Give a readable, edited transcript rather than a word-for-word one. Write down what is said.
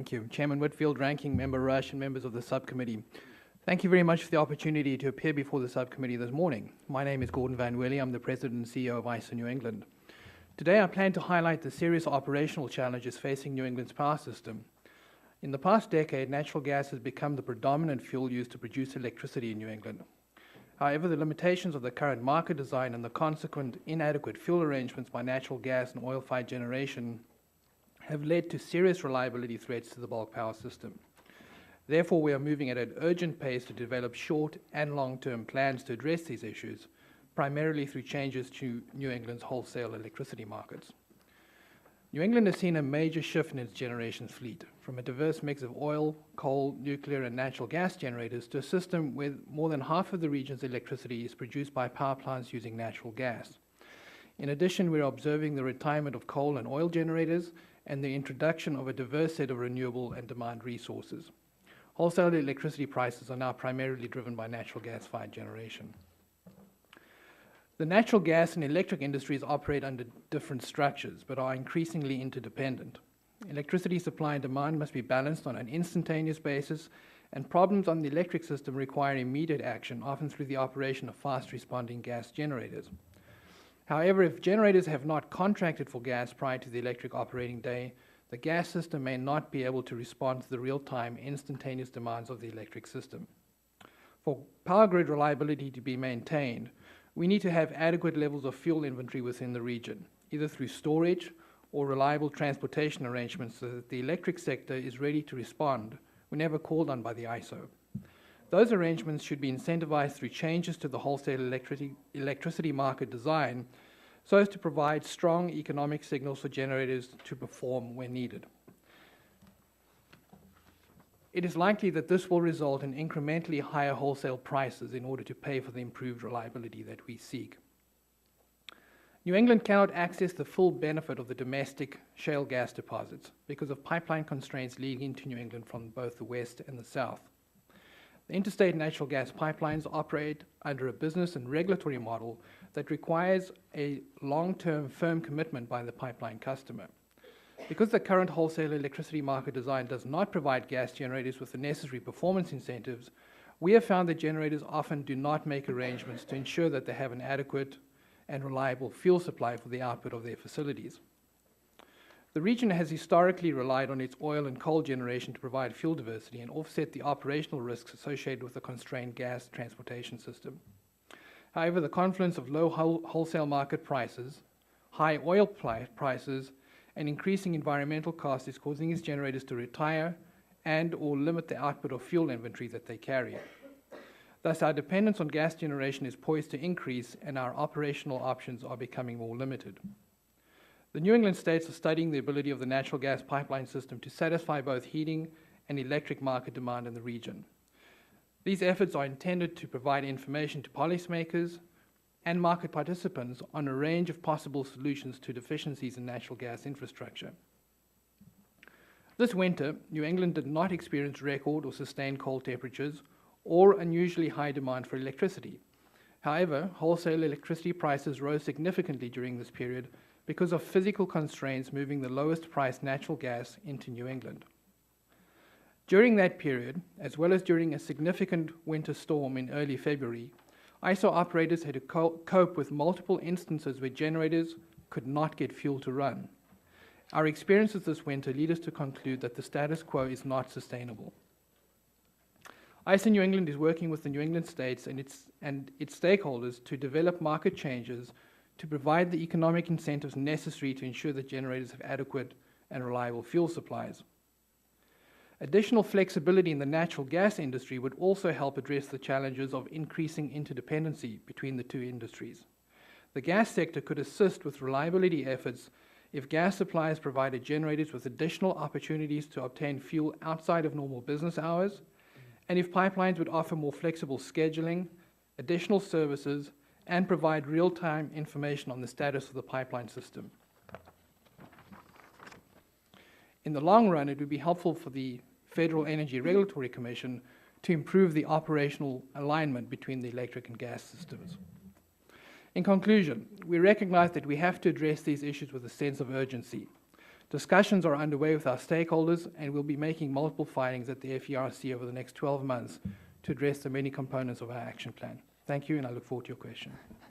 Thank you. Chairman Whitfield, Ranking Member Rush, and members of the subcommittee. Thank you very much for the opportunity to appear before the subcommittee this morning. My name is Gordan van Welie. I'm the President and CEO of ISO New England. Today I plan to highlight the serious operational challenges facing New England's power system. In the past decade, natural gas has become the predominant fuel used to produce electricity in New England. However, the limitations of the current market design and the consequent inadequate fuel arrangements by natural gas and oil-fired generation have led to serious reliability threats to the bulk power system. Therefore, we are moving at an urgent pace to develop short and long-term plans to address these issues, primarily through changes to New England's wholesale electricity markets. New England has seen a major shift in its generation fleet, from a diverse mix of oil, coal, nuclear, and natural gas generators to a system where more than half of the region's electricity is produced by power plants using natural gas. In addition, we are observing the retirement of coal and oil generators and the introduction of a diverse set of renewable and demand resources. Wholesale electricity prices are now primarily driven by natural gas-fired generation. The natural gas and electric industries operate under different structures, but are increasingly interdependent. Electricity supply and demand must be balanced on an instantaneous basis, and problems on the electric system require immediate action, often through the operation of fast-responding gas generators. However, if generators have not contracted for gas prior to the electric operating day, the gas system may not be able to respond to the real-time, instantaneous demands of the electric system. For power grid reliability to be maintained, we need to have adequate levels of fuel inventory within the region, either through storage or reliable transportation arrangements so that the electric sector is ready to respond whenever called on by the ISO. Those arrangements should be incentivized through changes to the wholesale electricity market design so as to provide strong economic signals for generators to perform when needed. It is likely that this will result in incrementally higher wholesale prices in order to pay for the improved reliability that we seek. New England cannot access the full benefit of the domestic shale gas deposits because of pipeline constraints leading into New England from both the west and the south. The interstate natural gas pipelines operate under a business and regulatory model that requires a long-term firm commitment by the pipeline customer. Because the current wholesale electricity market design does not provide gas generators with the necessary performance incentives, we have found that generators often do not make arrangements to ensure that they have an adequate and reliable fuel supply for the output of their facilities. The region has historically relied on its oil and coal generation to provide fuel diversity and offset the operational risks associated with the constrained gas transportation system. However, the confluence of low wholesale market prices, high oil prices, and increasing environmental costs is causing these generators to retire and or limit the output of fuel inventory that they carry. Thus, our dependence on gas generation is poised to increase and our operational options are becoming more limited. The New England states are studying the ability of the natural gas pipeline system to satisfy both heating and electric market demand in the region. These efforts are intended to provide information to policymakers and market participants on a range of possible solutions to deficiencies in natural gas infrastructure. This winter, New England did not experience record or sustained cold temperatures or unusually high demand for electricity. However, wholesale electricity prices rose significantly during this period because of physical constraints moving the lowest priced natural gas into New England. During that period, as well as during a significant winter storm in early February, ISO operators had to cope with multiple instances where generators could not get fuel to run. Our experiences this winter lead us to conclude that the status quo is not sustainable. ISO New England is working with the New England states and its stakeholders to develop market changes to provide the economic incentives necessary to ensure that generators have adequate and reliable fuel supplies. Additional flexibility in the natural gas industry would also help address the challenges of increasing interdependency between the two industries. The gas sector could assist with reliability efforts if gas suppliers provided generators with additional opportunities to obtain fuel outside of normal business hours, and if pipelines would offer more flexible scheduling, additional services, and provide real-time information on the status of the pipeline system. In the long run, it would be helpful for the Federal Energy Regulatory Commission to improve the operational alignment between the electric and gas systems. In conclusion, we recognize that we have to address these issues with a sense of urgency. Discussions are underway with our stakeholders, and we'll be making multiple filings at the FERC over the next 12 months to address the many components of our action plan. Thank you, and I look forward to your question.